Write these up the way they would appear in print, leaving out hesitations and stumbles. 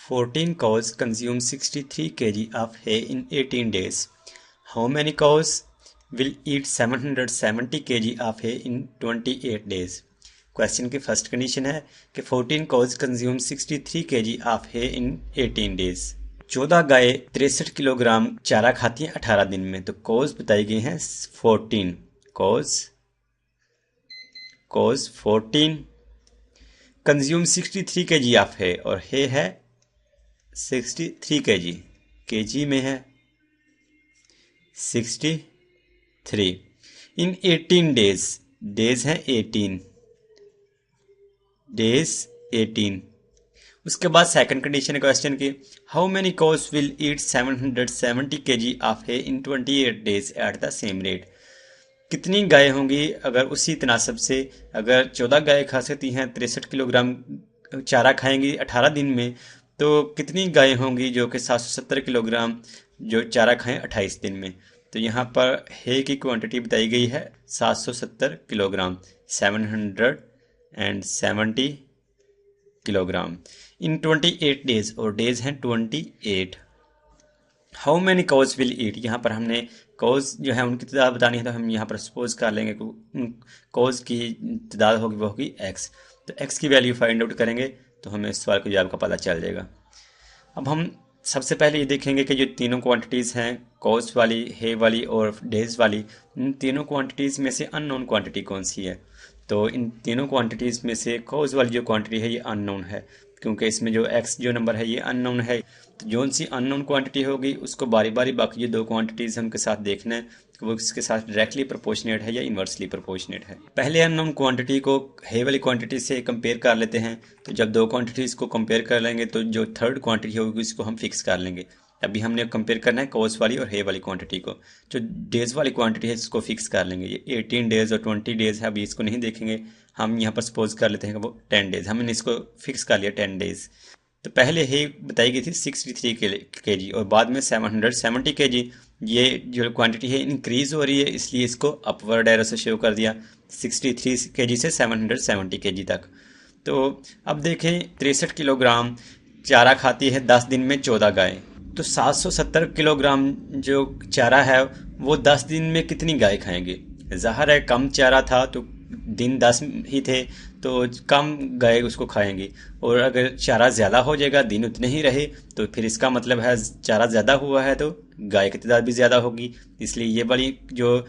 14 cows consume 63 kg of hay in 18 days. How many cows will eat 770 kg of hay in 28 days? Question की first condition है कि 14 cows consume 63 kg of hay in 18 days. 14 guy 63 kilogram चारा खाती हैं 18 दिन में. तो कोज बताई गई हैं 14. कोज 14 कंज्यूम 63 kg ऑफ है और है 63 kg. केजी में है 63 इन 18 डेज. डेज है 18 डेज 18. उसके बाद सेकंड कंडीशन है क्वेश्चन की, how many cows will eat 770 kg of है इन 28 days at the same rate. कितनी गाय होंगी अगर उसी तनासब से, अगर 14 गाय खा सकती हैं 63 किलोग्राम चारा खाएंगी 18 दिन में, तो कितनी गाय होंगी जो कि 770 किलोग्राम जो चारा खाएं 28 दिन में. तो यहाँ पर है की क्वांटिटी बताई गई है 770 किलोग्राम, 770 किलोग्राम इन 28 डेज, और डेज हैं 28. How many cows will eat, यहाँ पर हमने काउज जो है उनकी तादाद बतानी है, तो हम यहाँ पर सपोज कर लेंगे कि काउज की तादाद होगी वो होगी x. तो x की वैल्यू फाइंड आउट करेंगे तो हमें इस सवाल का जवाब का पता चल जाएगा. अब हम सबसे पहले ये देखेंगे कि जो तीनों क्वांटिटीज़ हैं, काउज वाली, हे वाली और डेज वाली, इन तीनों क्वांटिटीज़ में से अननोन क्वांटिटी कौन सी है. तो इन तीनों क्वांटिटीज़ में से काउज वाली जो क्वांटिटी है ये अननोन है, क्योंकि इसमें जो x जो नंबर है ये अननोन है. तो जो सी अननोन क्वांटिटी होगी उसको बारी बारी बाकी जो दो क्वांटिटीज़ उनके साथ देखना है वो इसके साथ डायरेक्टली प्रोपोर्शनेट है या इन्वर्सली प्रोपोर्शनेट है. पहले अननोन क्वांटिटी को है वाली क्वांटिटी से कंपेयर कर लेते हैं. तो जब दो क्वांटिटीज़ को कंपेयर कर लेंगे तो जो थर्ड क्वांटिटी होगी उसको हम फिक्स कर लेंगे. अभी हमने कंपेयर करना है कॉस वाली और है वाली क्वांटिटी को. जो डेज वाली क्वांटिटी है इसको फिक्स कर लेंगे. ये 18 डेज और 20 डेज है, अभी इसको नहीं देखेंगे. हम यहाँ पर सपोज कर लेते हैं कि वो 10 डेज, हमने इसको फिक्स कर लिया 10 डेज. तो पहले है बताई गई थी 63 kg और बाद में 770 kg. ये जो क्वांटिटी है इंक्रीज हो रही है, इसलिए इसको अपवर्ड एरो से शो कर दिया 63 kg से 770 kg तक. तो अब देखें 63 किलोग्राम चारा खाती है 10 दिन में 14 गाय. तो 770 किलोग्राम जो चारा है वो 10 दिन में कितनी गाय खाएंगे. ज़ाहिर है कम चारा था तो दिन 10 ही थे तो कम गाय उसको खाएंगी, और अगर चारा ज़्यादा हो जाएगा दिन उतने ही रहे तो फिर इसका मतलब है चारा ज़्यादा हुआ है तो गाय की तादाद भी ज़्यादा होगी. इसलिए ये वाली जो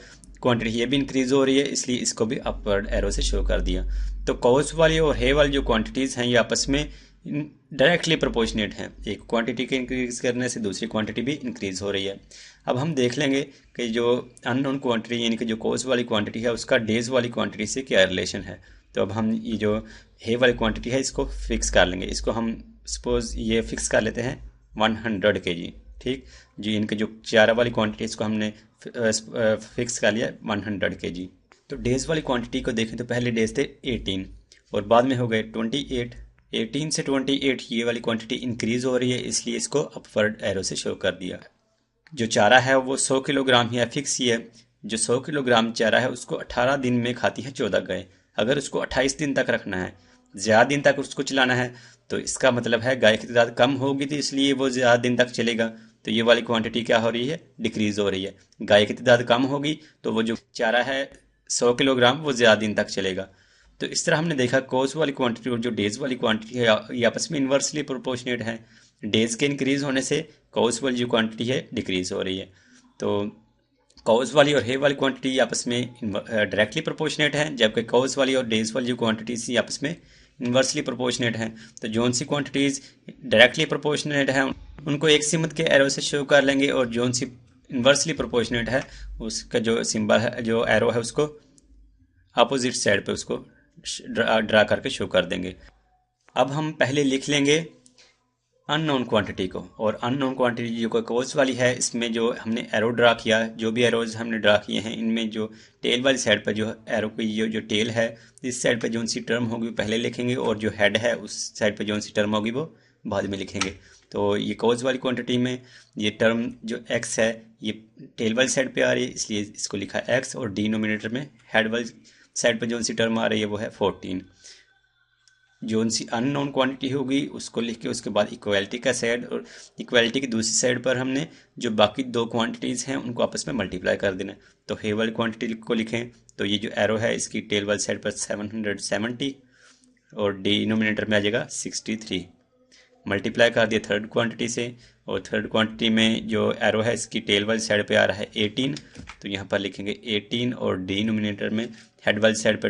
क्वांटिटी ये भी इंक्रीज़ हो रही है, इसलिए इसको भी अपवर्ड एरो से शो कर दिया. तो कॉज वाली और है वाली जो क्वांटिटीज़ हैं ये आपस में डायरेक्टली प्रोपोर्शनेट हैं. एक क्वांटिटी के इंक्रीज करने से दूसरी क्वांटिटी भी इंक्रीज हो रही है. अब हम देख लेंगे कि जो अननोन क्वांटिटी यानी कि जो कॉज वाली क्वांटिटी है उसका डेज वाली क्वांटिटी से क्या रिलेशन है. तो अब हम ये जो है वाली क्वांटिटी है इसको फिक्स कर लेंगे. इसको हम सपोज ये फिक्स कर लेते हैं 100 kg. ठीक, जी इनके जो चारा वाली क्वांटिटी इसको हमने फिक्स कर लिया 100 kg. तो डेज वाली क्वांटिटी को देखें तो पहले डेज थे 18 और बाद में हो गए 28. 18 से 28 ये वाली क्वांटिटी इंक्रीज हो रही है, इसलिए इसको अपवर्ड एरो से शो कर दिया. जो चारा है वो 100 किलोग्राम ही है, फिक्स ही है. जो 100 किलोग्राम चारा है उसको 18 दिन में खाती है 14 गाय. अगर उसको 28 दिन तक रखना है, ज़्यादा दिन तक उसको चलाना है, तो इसका मतलब है गाय की तादाद कम होगी तो इसलिए वो ज़्यादा दिन तक चलेगा. तो ये वाली क्वांटिटी क्या हो रही है, डिक्रीज हो रही है. गाय की तादाद कम होगी तो वो जो चारा है 100 किलोग्राम वो ज़्यादा दिन तक चलेगा. तो इस तरह हमने देखा कॉज वाली क्वांटिटी और जो डेज वाली क्वांटिटी है ये आपस में इन्वर्सली प्रोपोर्शनेट है. डेज के इंक्रीज होने से कॉज वाली जो क्वांटिटी है डिक्रीज हो रही है. तो कॉज वाली और है वाली क्वांटिटी आपस में डायरेक्टली प्रोपोर्शनेट है, जबकि कॉज वाली और डेज वाली जो क्वांटिटीज आपस में इन्वर्सली प्रोपोर्शनेट हैं. तो जोन सी क्वांटिटीज़ डायरेक्टली प्रोपोर्शनेट हैं उनको एक सिमत के एरो से शो कर लेंगे, और जोन सी इन्वर्सली प्रोपोर्शनेट है उसका जो सिंबल है, जो एरो है, उसको अपोजिट साइड पे उसको ड्रा करके शो कर देंगे. अब हम पहले लिख लेंगे अननोन क्वांटिटी को, और अननोन क्वांटिटी जो कॉज वाली है इसमें जो हमने एरो ड्रा किया, जो भी एरोज हमने ड्रा किए हैं इनमें जो टेल वाली साइड पर जो एरो की जो टेल है इस साइड पर जो सी टर्म होगी वो पहले लिखेंगे, और जो हेड है उस साइड पर जो सी टर्म होगी वो बाद में लिखेंगे. तो ये कॉज वाली क्वांटिटी में ये टर्म जो एक्स है ये टेल वाली साइड पर आ रही है, इसलिए इसको लिखा एक्स, और डिनोमिनेटर में हेड वाली साइड पर जो सी टर्म आ रही है वो है 14. जो सी अननोन क्वांटिटी होगी उसको लिख के उसके बाद इक्वालिटी का साइड, और इक्वालिटी की दूसरी साइड पर हमने जो बाकी दो क्वांटिटीज़ हैं उनको आपस में मल्टीप्लाई कर देना। तो हे वाली क्वांटिटी को लिखें तो ये जो एरो है इसकी टेल वाली साइड पर 770 और डिनोमिनेटर में आ जाएगा 63। मल्टीप्लाई कर दिया थर्ड क्वांटिटी से, और थर्ड क्वांटिटी में जो एरो है इसकी टेल वाली साइड पे आ रहा है 18, तो यहाँ पर लिखेंगे 18 और डिनोमिनेटर में हेड वाली साइड पर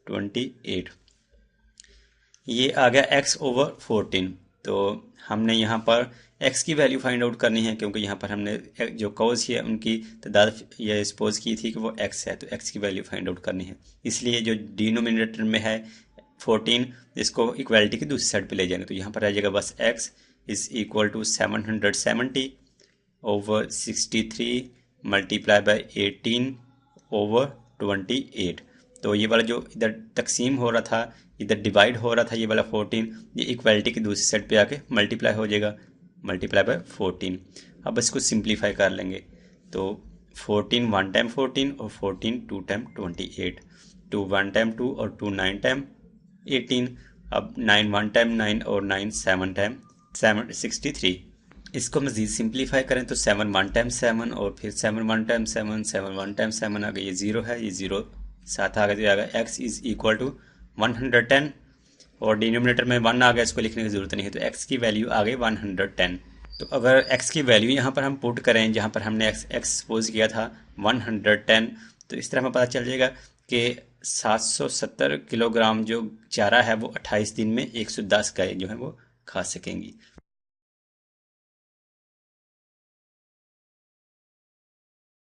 28। ये आ गया x ओवर 14। तो हमने यहाँ पर x की वैल्यू फाइंड आउट करनी है, क्योंकि यहाँ पर हमने जो कॉज है उनकी तादाद ये सपोज की थी कि वो x है, तो x की वैल्यू फाइंड आउट करनी है। इसलिए जो डिनोमिनेटर में है 14, इसको इक्वालिटी की दूसरी साइड पे ले जाएंगे, तो यहाँ पर आ जाएगा बस x is equal to 770 over 63 multiply by 18 over 28। तो ये वाला जो इधर तकसीम हो रहा था, इधर डिवाइड हो रहा था, ये वाला 14, ये इक्वालिटी की दूसरी साइड पे आके मल्टीप्लाई हो जाएगा, मल्टीप्लाई बाय 14। अब इसको सिंप्लीफाई कर लेंगे, तो 14 1 टाइम 14 और 14 2 टाइम 28, 2 1 टाइम 2 और 2 9 टाइम 18। अब 9 1 टाइम 9 और 9 7 टाइम 63। इसको मज़ीद सिंप्लीफाई करें तो 7 1 टाइम 7 और फिर 7 1 टाइम 7, 7 1 टाइम 7 आ गया, ये 0 है, ये 0 साथ आ गया, x इज इक्वल टू 110 और डिनोमिनेटर में 1 आ गया, इसको लिखने की ज़रूरत नहीं है, तो x की वैल्यू आ गई 110। तो अगर x की वैल्यू यहाँ पर हम पुट करें जहाँ पर हमने x सपोज किया था 110, तो इस तरह हमें पता चल जाएगा कि 770 किलोग्राम जो चारा है वो 28 दिन में 110 गाय जो है वो खा सकेंगी।